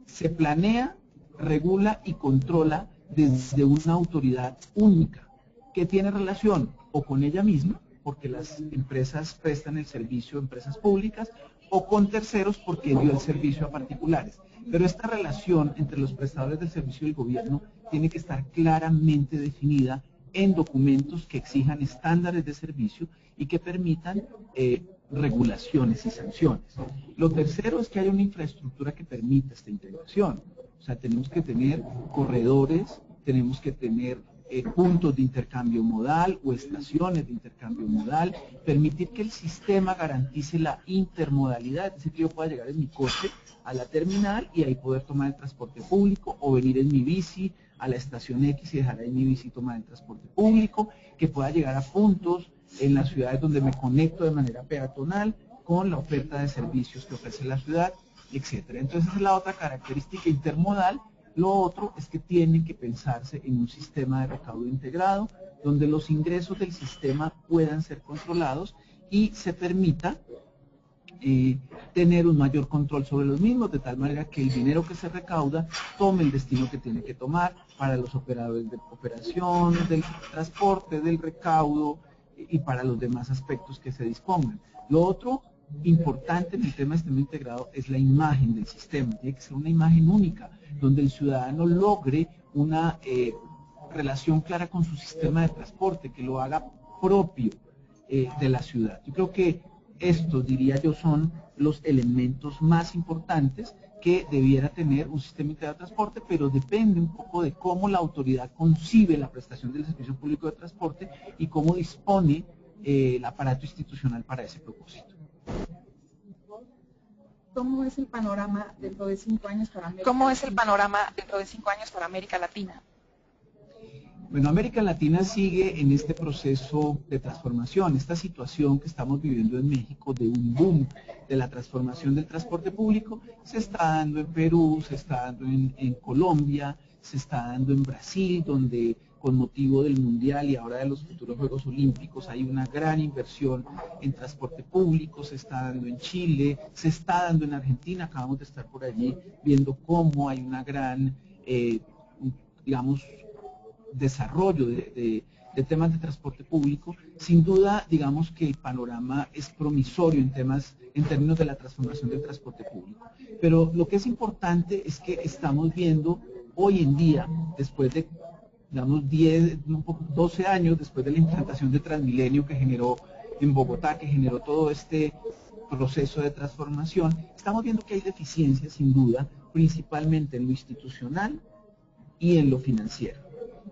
Se planea, regula y controla desde una autoridad única que tiene relación o con ella misma, porque las empresas prestan el servicio a empresas públicas, o con terceros porque dio el servicio a particulares. Pero esta relación entre los prestadores del servicio y el gobierno tiene que estar claramente definida en documentos que exijan estándares de servicio y que permitan regulaciones y sanciones. Lo tercero es que haya una infraestructura que permita esta integración. O sea, tenemos que tener corredores, tenemos que tener puntos de intercambio modal o estaciones de intercambio modal, permitir que el sistema garantice la intermodalidad, es decir, que yo pueda llegar en mi coche a la terminal y ahí poder tomar el transporte público, o venir en mi bici a la estación X y dejar ahí mi bici y tomar el transporte público, que pueda llegar a puntos en las ciudades donde me conecto de manera peatonal con la oferta de servicios que ofrece la ciudad, etcétera. Entonces esa es la otra característica intermodal. Lo otro es que tiene que pensarse en un sistema de recaudo integrado, donde los ingresos del sistema puedan ser controlados y se permita tener un mayor control sobre los mismos, de tal manera que el dinero que se recauda tome el destino que tiene que tomar para los operadores de operación, del transporte, del recaudo y para los demás aspectos que se dispongan. Lo otro importante en el tema de sistema integrado es la imagen del sistema. Tiene que ser una imagen única, donde el ciudadano logre una relación clara con su sistema de transporte, que lo haga propio de la ciudad. Yo creo que estos, diría yo, son los elementos más importantes que debiera tener un sistema integrado de transporte, pero depende un poco de cómo la autoridad concibe la prestación del servicio público de transporte y cómo dispone el aparato institucional para ese propósito. ¿Cómo es el panorama dentro de 5 años para América? ¿Cómo es el panorama dentro de 5 años para América Latina? Bueno, América Latina sigue en este proceso de transformación, esta situación que estamos viviendo en México de un boom de la transformación del transporte público, se está dando en Perú, se está dando en Colombia, se está dando en Brasil, donde con motivo del Mundial y ahora de los futuros Juegos Olímpicos hay una gran inversión en transporte público, se está dando en Chile, se está dando en Argentina, acabamos de estar por allí viendo cómo hay una gran, digamos, desarrollo de temas de transporte público. Sin duda, digamos que el panorama es promisorio en términos de la transformación del transporte público. Pero lo que es importante es que estamos viendo hoy en día, después de, digamos, 12 años después de la implantación de Transmilenio que generó en Bogotá, que generó todo este proceso de transformación, estamos viendo que hay deficiencias, sin duda, principalmente en lo institucional y en lo financiero.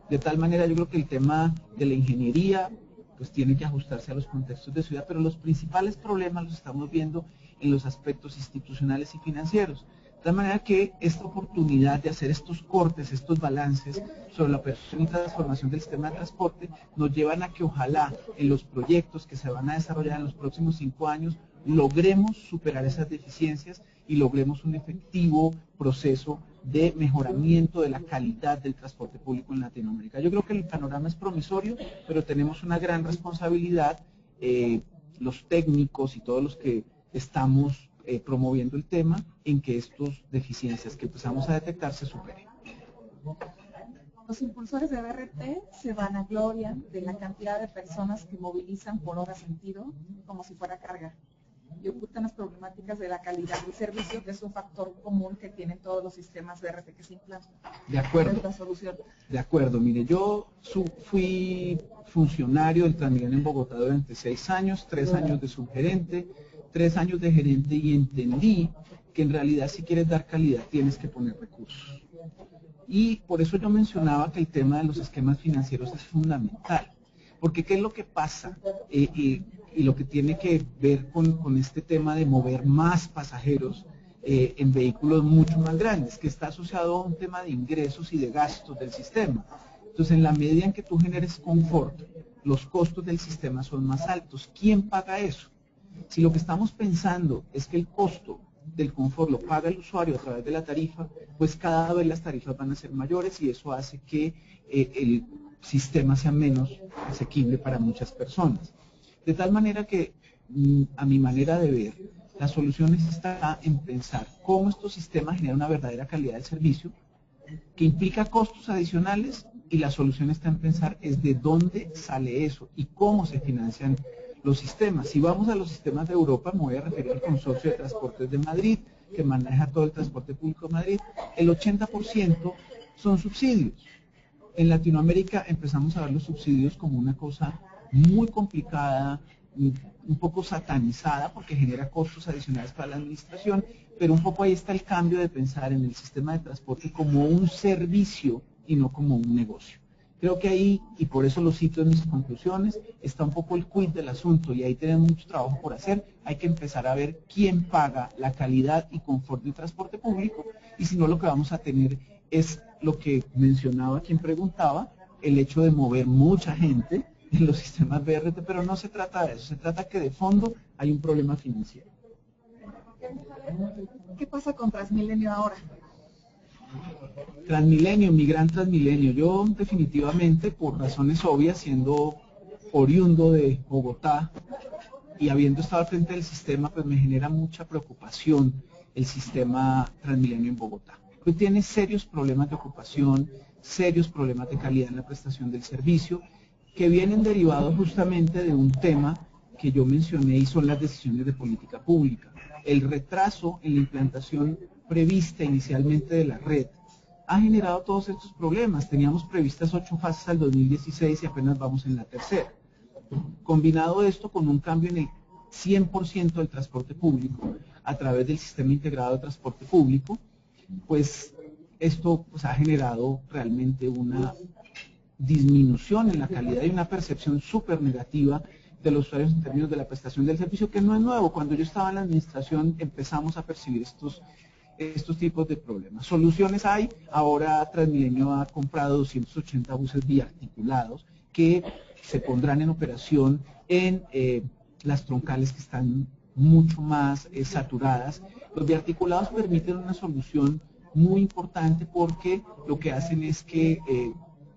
De tal manera, yo creo que el tema de la ingeniería pues tiene que ajustarse a los contextos de ciudad, pero los principales problemas los estamos viendo en los aspectos institucionales y financieros. De tal manera que esta oportunidad de hacer estos cortes, estos balances sobre la operación y transformación del sistema de transporte nos llevan a que ojalá en los proyectos que se van a desarrollar en los próximos 5 años logremos superar esas deficiencias y logremos un efectivo proceso de mejoramiento de la calidad del transporte público en Latinoamérica. Yo creo que el panorama es promisorio, pero tenemos una gran responsabilidad, los técnicos y todos los que estamos promoviendo el tema, en que estas deficiencias que empezamos a detectar se superen. Los impulsores de BRT se vanaglorian de la cantidad de personas que movilizan por hora sentido como si fuera carga, y ocultan las problemáticas de la calidad del servicio, que es un factor común que tienen todos los sistemas BRT que se implantan. De acuerdo. Es la solución. De acuerdo, mire, yo fui funcionario del Transmilenio en Bogotá durante 6 años, 3 años de subgerente, 3 años de gerente, y entendí que en realidad si quieres dar calidad tienes que poner recursos. Y por eso yo mencionaba que el tema de los esquemas financieros es fundamental. Porque ¿qué es lo que pasa? Y lo que tiene que ver con este tema de mover más pasajeros en vehículos mucho más grandes, que está asociado a un tema de ingresos y de gastos del sistema. Entonces, en la medida en que tú generes confort, los costos del sistema son más altos. ¿Quién paga eso? Si lo que estamos pensando es que el costo del confort lo paga el usuario a través de la tarifa, pues cada vez las tarifas van a ser mayores y eso hace que el sistema sea menos asequible para muchas personas. De tal manera que, a mi manera de ver, la solución está en pensar cómo estos sistemas generan una verdadera calidad del servicio, que implica costos adicionales, y la solución está en pensar es de dónde sale eso y cómo se financian los sistemas. Si vamos a los sistemas de Europa, me voy a referir al Consorcio de Transportes de Madrid, que maneja todo el transporte público de Madrid, el 80% son subsidios. En Latinoamérica empezamos a ver los subsidios como una cosa muy complicada, un poco satanizada porque genera costos adicionales para la administración, pero un poco ahí está el cambio de pensar en el sistema de transporte como un servicio y no como un negocio. Creo que ahí, y por eso lo cito en mis conclusiones, está un poco el quid del asunto y ahí tenemos mucho trabajo por hacer. Hay que empezar a ver quién paga la calidad y confort del transporte público, y si no, lo que vamos a tener es lo que mencionaba quien preguntaba, el hecho de mover mucha gente en los sistemas BRT, pero no se trata de eso, se trata que de fondo hay un problema financiero. ¿Qué pasa con Transmilenio ahora? Transmilenio, mi gran Transmilenio. Yo definitivamente, por razones obvias, siendo oriundo de Bogotá y habiendo estado al frente del sistema, pues me genera mucha preocupación el sistema Transmilenio en Bogotá. Pues tiene serios problemas de ocupación, serios problemas de calidad en la prestación del servicio, que vienen derivados justamente de un tema que yo mencioné y son las decisiones de política pública. El retraso en la implantación prevista inicialmente de la red ha generado todos estos problemas. Teníamos previstas 8 fases al 2016 y apenas vamos en la tercera. Combinado esto con un cambio en el 100% del transporte público a través del sistema integrado de transporte público, pues esto pues, ha generado realmente una disminución en la calidad y una percepción súper negativa de los usuarios en términos de la prestación del servicio, que no es nuevo. Cuando yo estaba en la administración empezamos a percibir estos tipos de problemas. Soluciones hay. Ahora Transmilenio ha comprado 280 buses biarticulados que se pondrán en operación en las troncales que están mucho más saturadas. Los biarticulados permiten una solución muy importante porque lo que hacen es que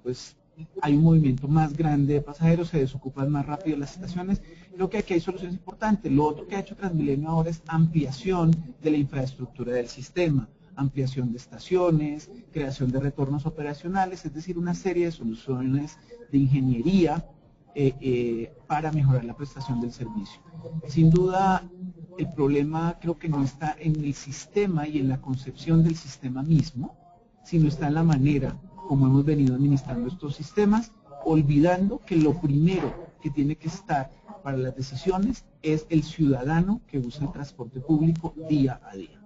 pues hay un movimiento más grande de pasajeros, se desocupan más rápido las estaciones. Creo que aquí hay soluciones importantes. Lo otro que ha hecho Transmilenio ahora es ampliación de la infraestructura del sistema, ampliación de estaciones, creación de retornos operacionales, es decir, una serie de soluciones de ingeniería para mejorar la prestación del servicio. Sin duda, el problema creo que no está en el sistema y en la concepción del sistema mismo, sino está en la manera como hemos venido administrando estos sistemas, olvidando que lo primero que tiene que estar para las decisiones es el ciudadano que usa el transporte público día a día.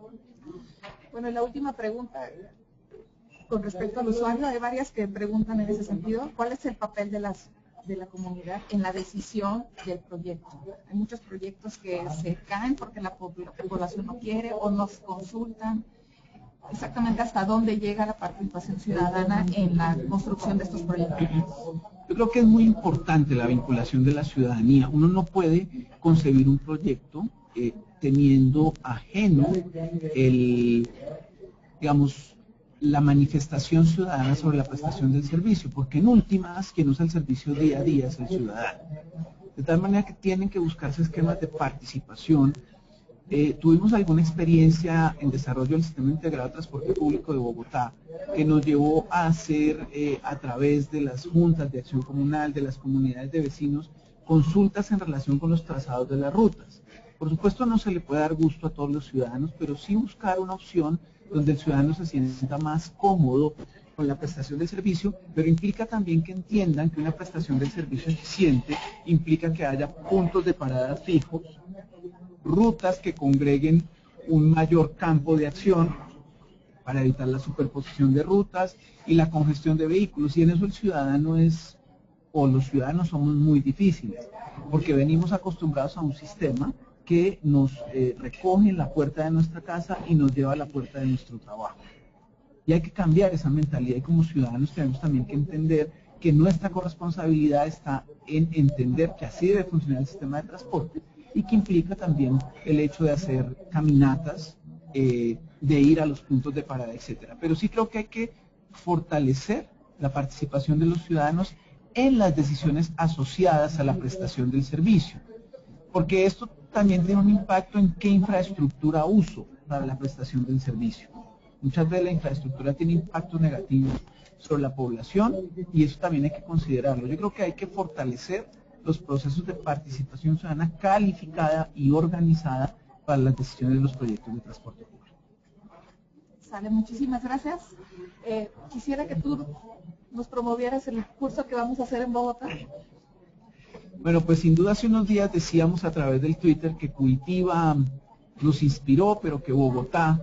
Bueno, y la última pregunta con respecto al usuario, hay varias que preguntan en ese sentido, ¿cuál es el papel de la comunidad en la decisión del proyecto? Hay muchos proyectos que se caen porque la población no quiere o nos consultan. Exactamente hasta dónde llega la participación ciudadana en la construcción de estos proyectos. Yo creo que es muy importante la vinculación de la ciudadanía. Uno no puede concebir un proyecto teniendo ajeno la manifestación ciudadana sobre la prestación del servicio, porque en últimas quien usa el servicio día a día es el ciudadano. De tal manera que tienen que buscarse esquemas de participación. Tuvimos alguna experiencia en desarrollo del Sistema Integrado de Transporte Público de Bogotá que nos llevó a hacer a través de las juntas de acción comunal, de las comunidades de vecinos, consultas en relación con los trazados de las rutas. Por supuesto no se le puede dar gusto a todos los ciudadanos, pero sí buscar una opción donde el ciudadano se sienta más cómodo con la prestación del servicio, pero implica también que entiendan que una prestación del servicio eficiente implica que haya puntos de parada fijos, rutas que congreguen un mayor campo de acción para evitar la superposición de rutas y la congestión de vehículos. Y en eso el ciudadano los ciudadanos somos muy difíciles, porque venimos acostumbrados a un sistema que nos recoge en la puerta de nuestra casa y nos lleva a la puerta de nuestro trabajo. Y hay que cambiar esa mentalidad, y como ciudadanos tenemos también que entender que nuestra corresponsabilidad está en entender que así debe funcionar el sistema de transporte, y que implica también el hecho de hacer caminatas, de ir a los puntos de parada, etcétera. Pero sí creo que hay que fortalecer la participación de los ciudadanos en las decisiones asociadas a la prestación del servicio, porque esto también tiene un impacto en qué infraestructura uso para la prestación del servicio. Muchas veces la infraestructura tiene impactos negativos sobre la población y eso también hay que considerarlo. Yo creo que hay que fortalecer los procesos de participación ciudadana calificada y organizada para las decisiones de los proyectos de transporte público. Sale, muchísimas gracias. Quisiera que tú nos promovieras el curso que vamos a hacer en Bogotá. Bueno, pues sin duda hace unos días decíamos a través del Twitter que Curitiba nos inspiró, pero que Bogotá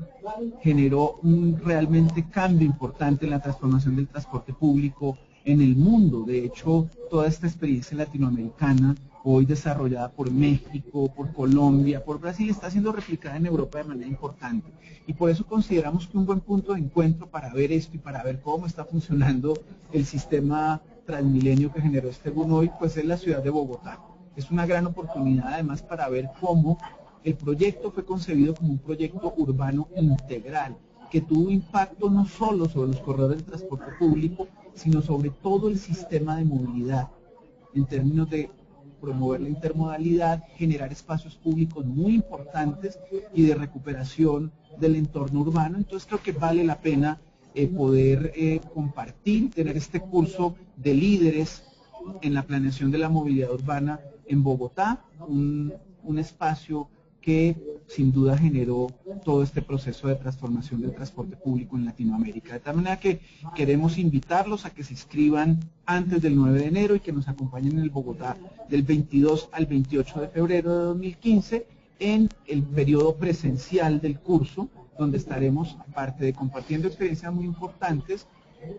generó un realmente cambio importante en la transformación del transporte público en el mundo. De hecho, toda esta experiencia latinoamericana, hoy desarrollada por México, por Colombia, por Brasil, está siendo replicada en Europa de manera importante. Y por eso consideramos que un buen punto de encuentro para ver esto y para ver cómo está funcionando el sistema Transmilenio que generó este boom hoy, pues es la ciudad de Bogotá. Es una gran oportunidad además para ver cómo el proyecto fue concebido como un proyecto urbano integral, que tuvo impacto no solo sobre los corredores de transporte público, sino sobre todo el sistema de movilidad, en términos de promover la intermodalidad, generar espacios públicos muy importantes y de recuperación del entorno urbano. Entonces creo que vale la pena poder compartir, tener este curso de líderes en la planeación de la movilidad urbana en Bogotá, un espacio que sin duda generó todo este proceso de transformación del transporte público en Latinoamérica. De tal manera que queremos invitarlos a que se inscriban antes del 9 de enero y que nos acompañen en el Bogotá del 22 al 28 de febrero de 2015 en el periodo presencial del curso, donde estaremos, aparte de compartiendo experiencias muy importantes,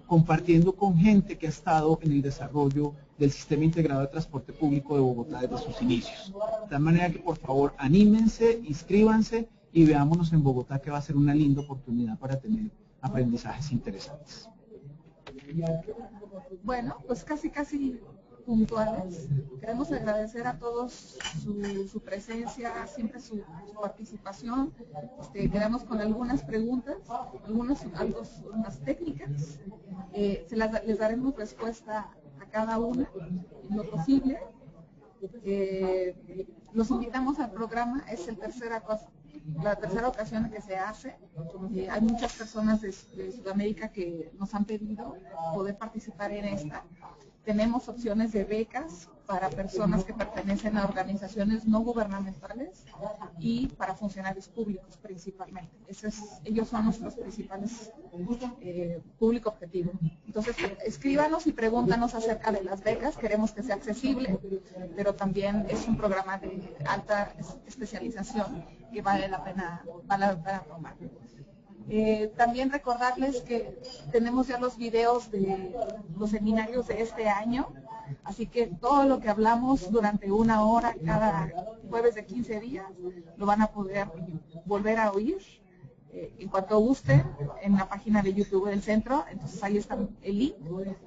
compartiendo con gente que ha estado en el desarrollo del sistema integrado de transporte público de Bogotá desde sus inicios. De tal manera que por favor anímense, inscríbanse y veámonos en Bogotá, que va a ser una linda oportunidad para tener aprendizajes interesantes. Bueno, pues casi puntuales. Queremos agradecer a todos su presencia, siempre su participación. Quedamos con algunas preguntas, algunas técnicas. Les daremos respuesta a cada una en lo posible. Los invitamos al programa, es la tercera ocasión que se hace. Hay muchas personas de Sudamérica que nos han pedido poder participar en esta. Tenemos opciones de becas para personas que pertenecen a organizaciones no gubernamentales y para funcionarios públicos principalmente. Ellos son nuestros principales público objetivo. Entonces, escríbanos y pregúntanos acerca de las becas. Queremos que sea accesible, pero también es un programa de alta especialización que vale la pena tomar. También recordarles que tenemos ya los videos de los seminarios de este año, así que todo lo que hablamos durante 1 hora cada jueves de 15 días lo van a poder volver a oír en cuanto gusten en la página de YouTube del centro. Entonces ahí está el link,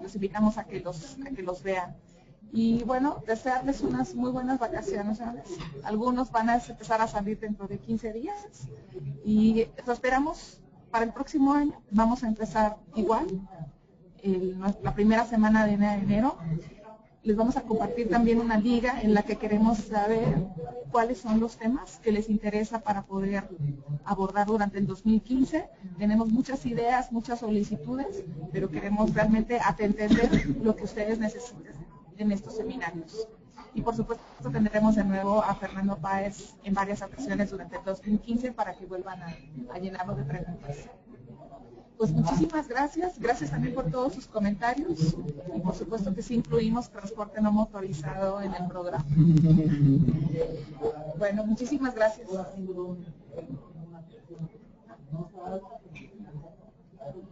los invitamos a que los vean. Y bueno, desearles unas muy buenas vacaciones. Algunos van a empezar a salir dentro de 15 días y lo esperamos para el próximo año. Vamos a empezar igual, la primera semana de enero. Les vamos a compartir también una liga en la que queremos saber cuáles son los temas que les interesa para poder abordar durante el 2015. Tenemos muchas ideas, muchas solicitudes, pero queremos realmente entender lo que ustedes necesitan en estos seminarios. Y por supuesto tendremos de nuevo a Fernando Páez en varias ocasiones durante el 2015 para que vuelvan a llenarlo de preguntas. Pues muchísimas gracias también por todos sus comentarios y por supuesto que sí incluimos transporte no motorizado en el programa. Bueno, muchísimas gracias.